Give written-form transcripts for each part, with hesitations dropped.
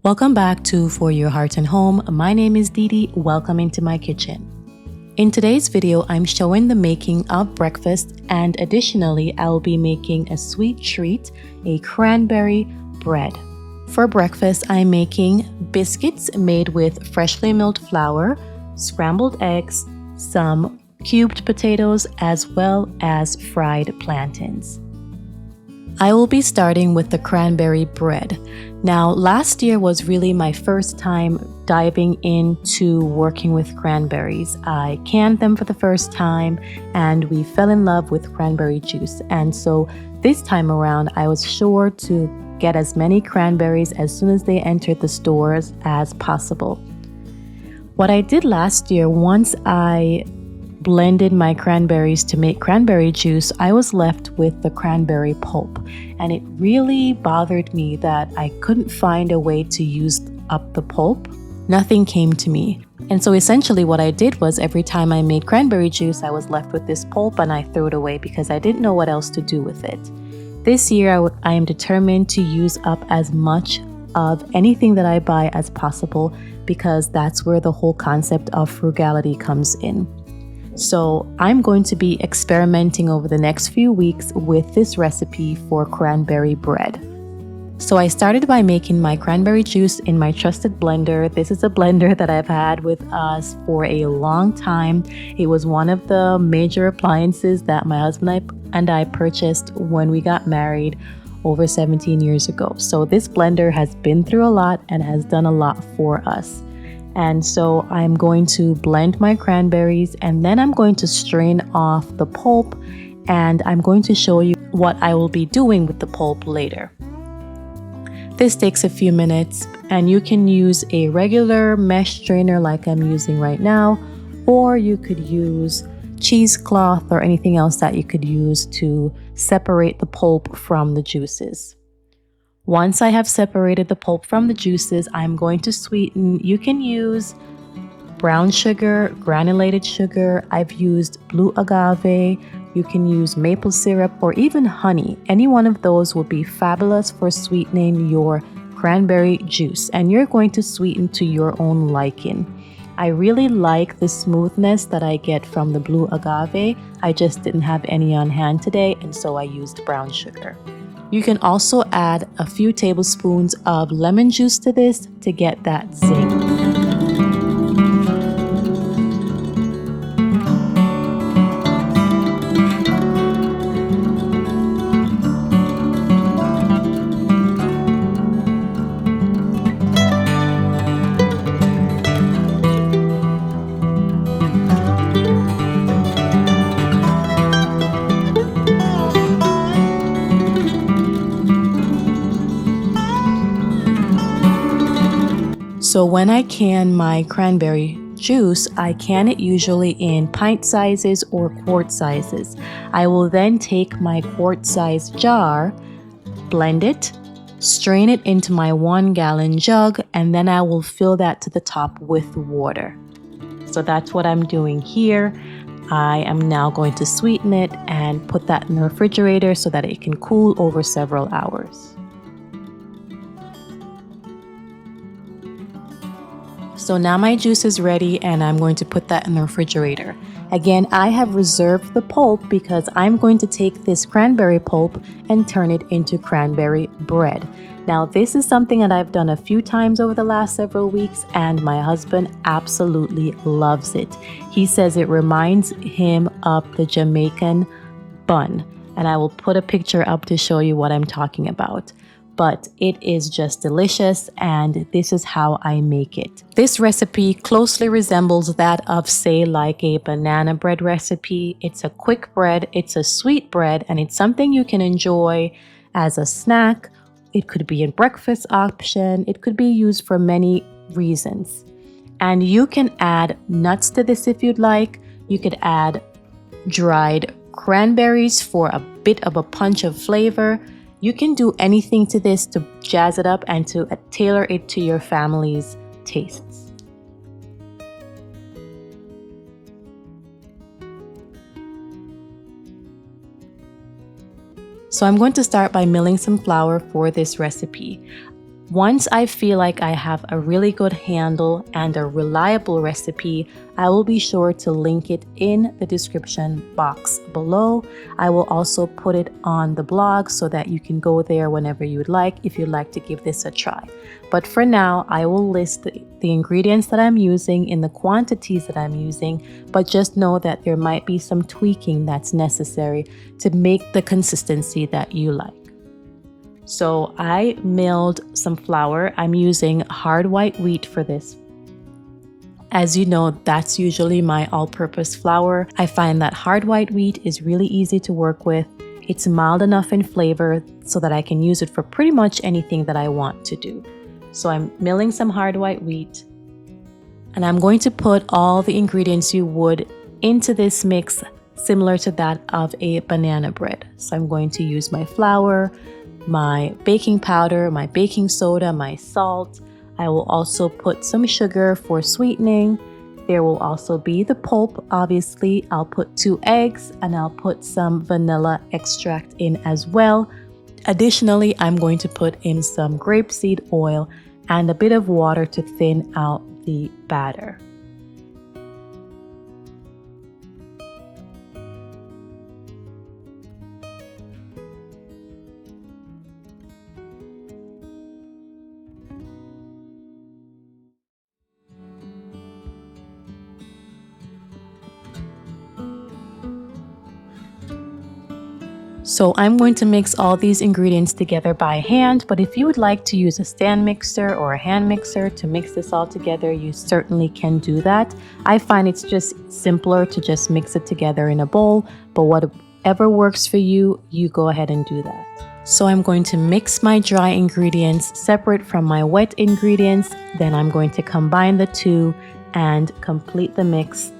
Welcome back to For Your Heart and Home. My name is Dee Dee. Welcome into my kitchen. In today's video, I'm showing the making of breakfast, and additionally, I will be making a sweet treat, a cranberry bread. For breakfast, I'm making biscuits made with freshly milled flour, scrambled eggs, some cubed potatoes, as well as fried plantains. I will be starting with the cranberry bread. Now, last year was really my first time diving into working with cranberries. I canned them for the first time and we fell in love with cranberry juice. And so this time around, I was sure to get as many cranberries as soon as they entered the stores as possible. What I did last year, once I blended my cranberries to make cranberry juice, I was left with the cranberry pulp, and it really bothered me that I couldn't find a way to use up the pulp. Nothing came to me. And so essentially what I did was every time I made cranberry juice, I was left with this pulp and I threw it away because I didn't know what else to do with it. This year I am determined to use up as much of anything that I buy as possible, because that's where the whole concept of frugality comes in. So I'm going to be experimenting over the next few weeks with this recipe for cranberry bread. So I started by making my cranberry juice in my trusted blender. This is a blender that I've had with us for a long time. It was one of the major appliances that my husband and I purchased when we got married over 17 years ago. So this blender has been through a lot and has done a lot for us. And so I'm going to blend my cranberries, and then I'm going to strain off the pulp, and I'm going to show you what I will be doing with the pulp later. This takes a few minutes, and you can use a regular mesh strainer like I'm using right now, or you could use cheesecloth or anything else that you could use to separate the pulp from the juices. Once I have separated the pulp from the juices, I'm going to sweeten. You can use brown sugar, granulated sugar. I've used blue agave. You can use maple syrup or even honey. Any one of those will be fabulous for sweetening your cranberry juice, and you're going to sweeten to your own liking. I really like the smoothness that I get from the blue agave. I just didn't have any on hand today, and so I used brown sugar. You can also add a few tablespoons of lemon juice to this to get that zing. So when I can my cranberry juice, I can it usually in pint sizes or quart sizes. I will then take my quart size jar, blend it, strain it into my 1 gallon jug, and then I will fill that to the top with water. So that's what I'm doing here. I am now going to sweeten it and put that in the refrigerator so that it can cool over several hours. So now my juice is ready and I'm going to put that in the refrigerator. Again, I have reserved the pulp because I'm going to take this cranberry pulp and turn it into cranberry bread. Now, this is something that I've done a few times over the last several weeks, and my husband absolutely loves it. He says it reminds him of the Jamaican bun, and I will put a picture up to show you what I'm talking about. But it is just delicious, and this is how I make it. This recipe closely resembles that of, say, like a banana bread recipe. It's a quick bread, it's a sweet bread, and it's something you can enjoy as a snack. It could be a breakfast option. It could be used for many reasons. And you can add nuts to this if you'd like. You could add dried cranberries for a bit of a punch of flavor. You can do anything to this to jazz it up and to tailor it to your family's tastes. So I'm going to start by milling some flour for this recipe. Once I feel like I have a really good handle and a reliable recipe, I will be sure to link it in the description box below. I will also put it on the blog so that you can go there whenever you'd like if you'd like to give this a try. But for now, I will list the ingredients that I'm using in the quantities that I'm using, but just know that there might be some tweaking that's necessary to make the consistency that you like. So I milled some flour. I'm using hard white wheat for this. As you know, that's usually my all-purpose flour. I find that hard white wheat is really easy to work with. It's mild enough in flavor so that I can use it for pretty much anything that I want to do. So I'm milling some hard white wheat, and I'm going to put all the ingredients you would into this mix similar to that of a banana bread. So I'm going to use my flour, my baking powder, my baking soda, my salt. I will also put some sugar for sweetening. There will also be the pulp, obviously. I'll put 2 eggs and I'll put some vanilla extract in as well. Additionally, I'm going to put in some grapeseed oil and a bit of water to thin out the batter. So I'm going to mix all these ingredients together by hand, but if you would like to use a stand mixer or a hand mixer to mix this all together, you certainly can do that. I find it's just simpler to just mix it together in a bowl, but whatever works for you, you go ahead and do that. So I'm going to mix my dry ingredients separate from my wet ingredients, then I'm going to combine the two and complete the mix.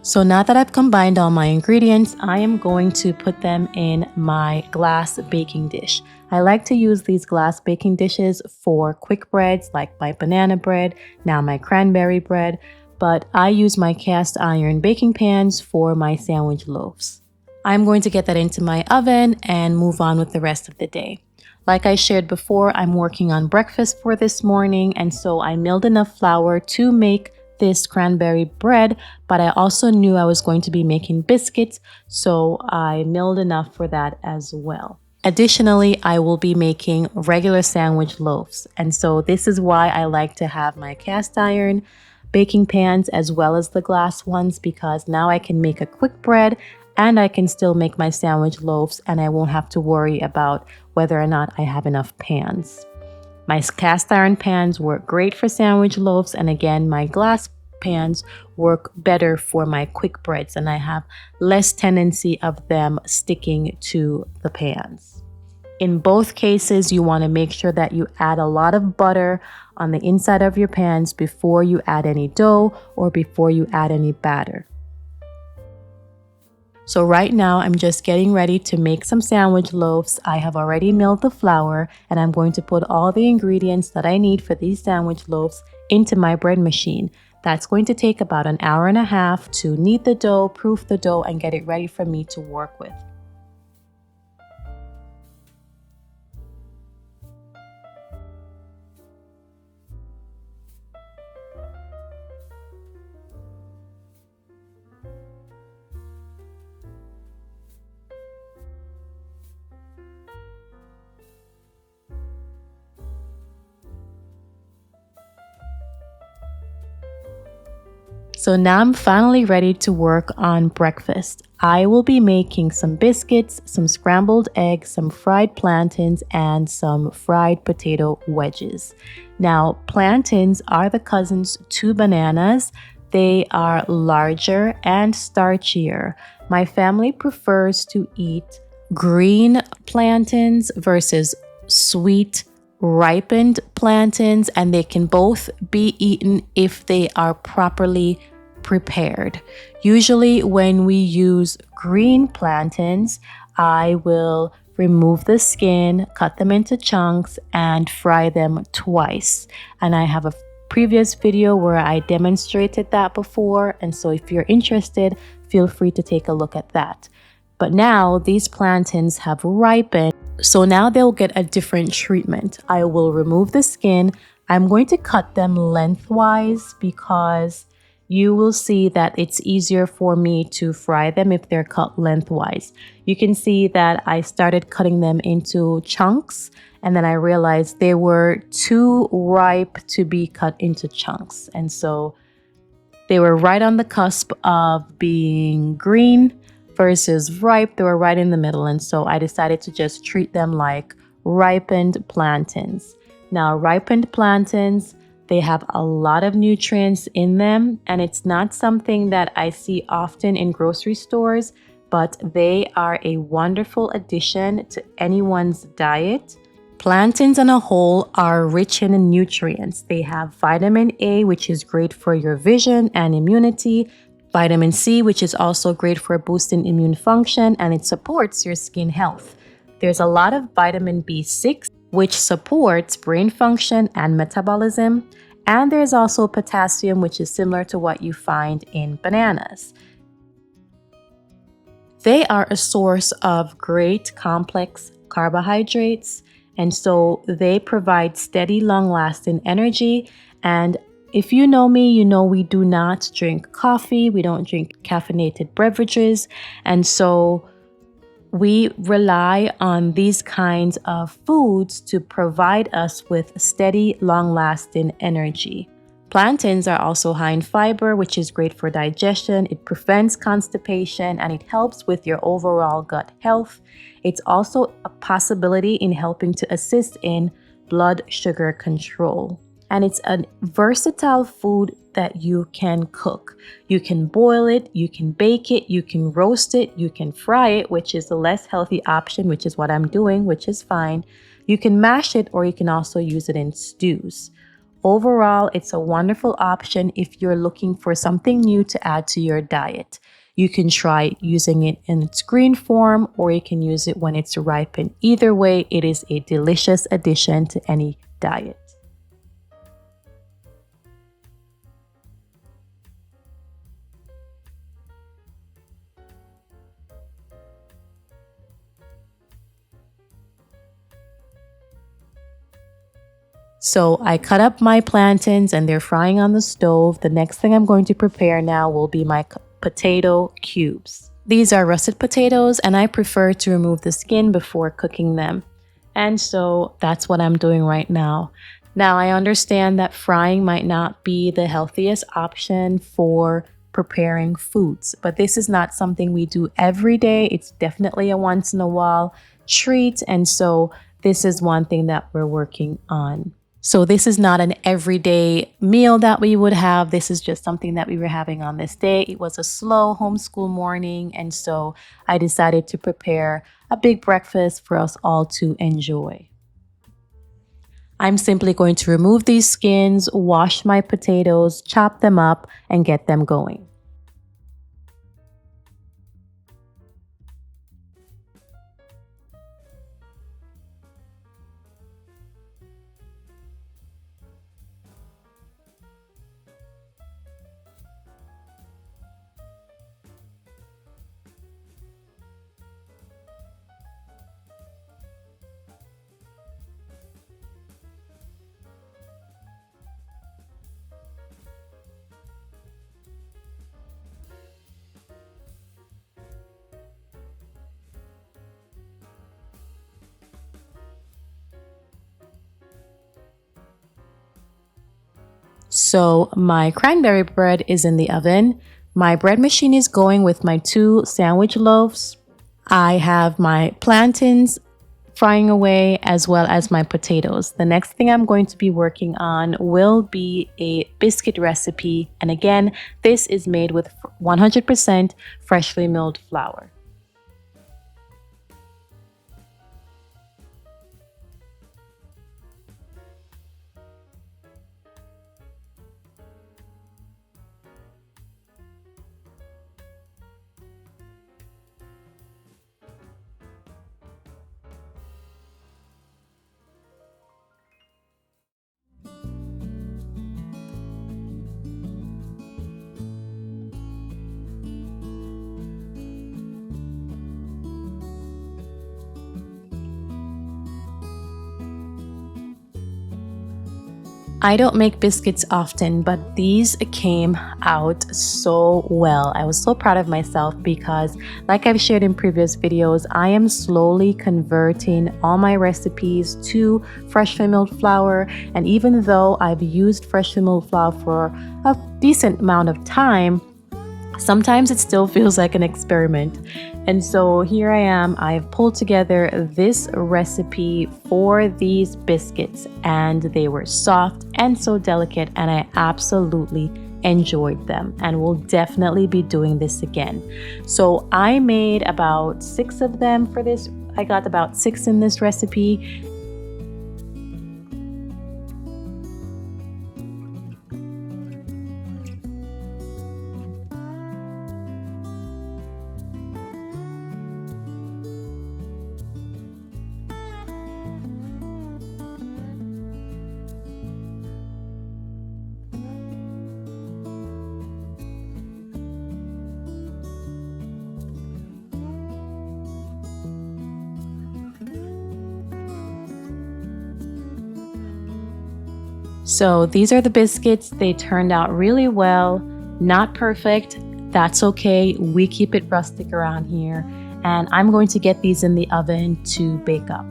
So now that I've combined all my ingredients, I am going to put them in my glass baking dish. I like to use these glass baking dishes for quick breads like my banana bread, now my cranberry bread, but I use my cast iron baking pans for my sandwich loaves. I'm going to get that into my oven and move on with the rest of the day. Like I shared before, I'm working on breakfast for this morning, and so I milled enough flour to make this cranberry bread, but I also knew I was going to be making biscuits, so I milled enough for that as well. Additionally, I will be making regular sandwich loaves, and so this is why I like to have my cast iron baking pans as well as the glass ones, because now I can make a quick bread and I can still make my sandwich loaves, and I won't have to worry about whether or not I have enough pans. My cast iron pans work great for sandwich loaves, and again, my glass pans work better for my quick breads, and I have less tendency of them sticking to the pans. In both cases, you want to make sure that you add a lot of butter on the inside of your pans before you add any dough or before you add any batter. So right now I'm just getting ready to make some sandwich loaves. I have already milled the flour, and I'm going to put all the ingredients that I need for these sandwich loaves into my bread machine. That's going to take about an hour and a half to knead the dough, proof the dough, and get it ready for me to work with. So now I'm finally ready to work on breakfast. I will be making some biscuits, some scrambled eggs, some fried plantains, and some fried potato wedges. Now, plantains are the cousins to bananas. They are larger and starchier. My family prefers to eat green plantains versus sweet ripened plantains, and they can both be eaten if they are properly prepared. Usually, when we use green plantains, I will remove the skin, cut them into chunks, and fry them twice. And I have a previous video where I demonstrated that before, and so if you're interested, feel free to take a look at that. But now these plantains have ripened, so now they'll get a different treatment. I will remove the skin. I'm going to cut them lengthwise because you will see that it's easier for me to fry them if they're cut lengthwise. You can see that I started cutting them into chunks, and then I realized they were too ripe to be cut into chunks. And so they were right on the cusp of being green versus ripe. They were right in the middle. And so I decided to just treat them like ripened plantains. Now, ripened plantains, they have a lot of nutrients in them, and it's not something that I see often in grocery stores, but they are a wonderful addition to anyone's diet. Plantains on a whole are rich in nutrients. They have vitamin A, which is great for your vision and immunity, vitamin C, which is also great for boosting immune function, and it supports your skin health. There's a lot of vitamin B6, which supports brain function and metabolism. And there's also potassium, which is similar to what you find in bananas. They are a source of great complex carbohydrates, and so they provide steady, long-lasting energy. And if you know me, you know we do not drink coffee, we don't drink caffeinated beverages, and so we rely on these kinds of foods to provide us with steady, long-lasting energy. Plantains are also high in fiber, which is great for digestion. It prevents constipation and it helps with your overall gut health. It's also a possibility in helping to assist in blood sugar control. And it's a versatile food that you can cook. You can boil it, you can bake it, you can roast it, you can fry it, which is the less healthy option, which is what I'm doing, which is fine. You can mash it, or you can also use it in stews. Overall, it's a wonderful option if you're looking for something new to add to your diet. You can try using it in its green form, or you can use it when it's ripened. Either way, it is a delicious addition to any diet. So I cut up my plantains and they're frying on the stove. The next thing I'm going to prepare now will be my potato cubes. These are russet potatoes, and I prefer to remove the skin before cooking them. And so that's what I'm doing right now. Now, I understand that frying might not be the healthiest option for preparing foods, but this is not something we do every day. It's definitely a once in a while treat. And so this is one thing that we're working on. So this is not an everyday meal that we would have. This is just something that we were having on this day. It was a slow homeschool morning, and so I decided to prepare a big breakfast for us all to enjoy. I'm simply going to remove these skins, wash my potatoes, chop them up, and get them going. So my cranberry bread is in the oven. My bread machine is going with my 2 sandwich loaves. I have my plantains frying away as well as my potatoes. The next thing I'm going to be working on will be a biscuit recipe. And again, this is made with 100% freshly milled flour. I don't make biscuits often, but these came out so well. I was so proud of myself because, like I've shared in previous videos, I am slowly converting all my recipes to freshly milled flour. And even though I've used freshly milled flour for a decent amount of time, sometimes it still feels like an experiment. And so here I am, I've pulled together this recipe for these biscuits, and they were soft and so delicate, and I absolutely enjoyed them and will definitely be doing this again. So I made about 6 of them for this. I got about 6 in this recipe. So these are the biscuits. They turned out really well. Not perfect. That's okay. We keep it rustic around here. And I'm going to get these in the oven to bake up.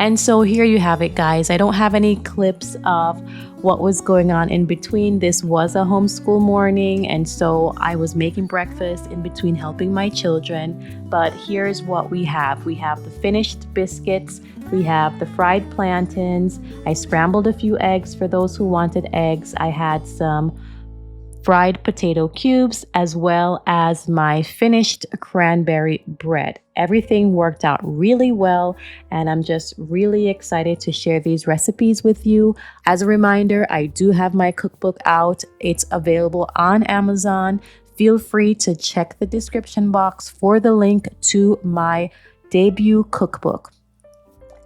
And so here you have it, guys. I don't have any clips of what was going on in between. This was a homeschool morning, and so I was making breakfast in between helping my children. But here's what we have. We have the finished biscuits. We have the fried plantains. I scrambled a few eggs for those who wanted eggs. I had some fried potato cubes, as well as my finished cranberry bread. Everything worked out really well, and I'm just really excited to share these recipes with you. As a reminder, I do have my cookbook out. It's available on Amazon. Feel free to check the description box for the link to my debut cookbook.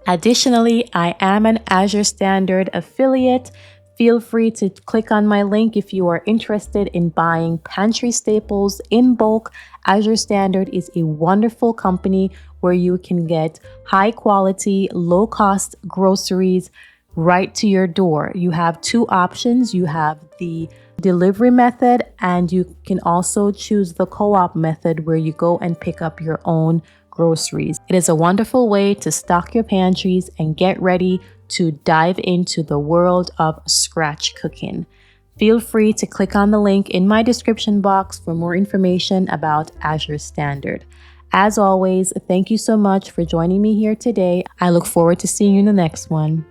Additionally, I am an Azure Standard affiliate. Feel free to click on my link if you are interested in buying pantry staples in bulk. Azure Standard is a wonderful company where you can get high quality, low cost groceries right to your door. You have 2 options. You have the delivery method, and you can also choose the co-op method where you go and pick up your own groceries. It is a wonderful way to stock your pantries and get ready to dive into the world of scratch cooking. Feel free to click on the link in my description box for more information about Azure Standard. As always, thank you so much for joining me here today. I look forward to seeing you in the next one.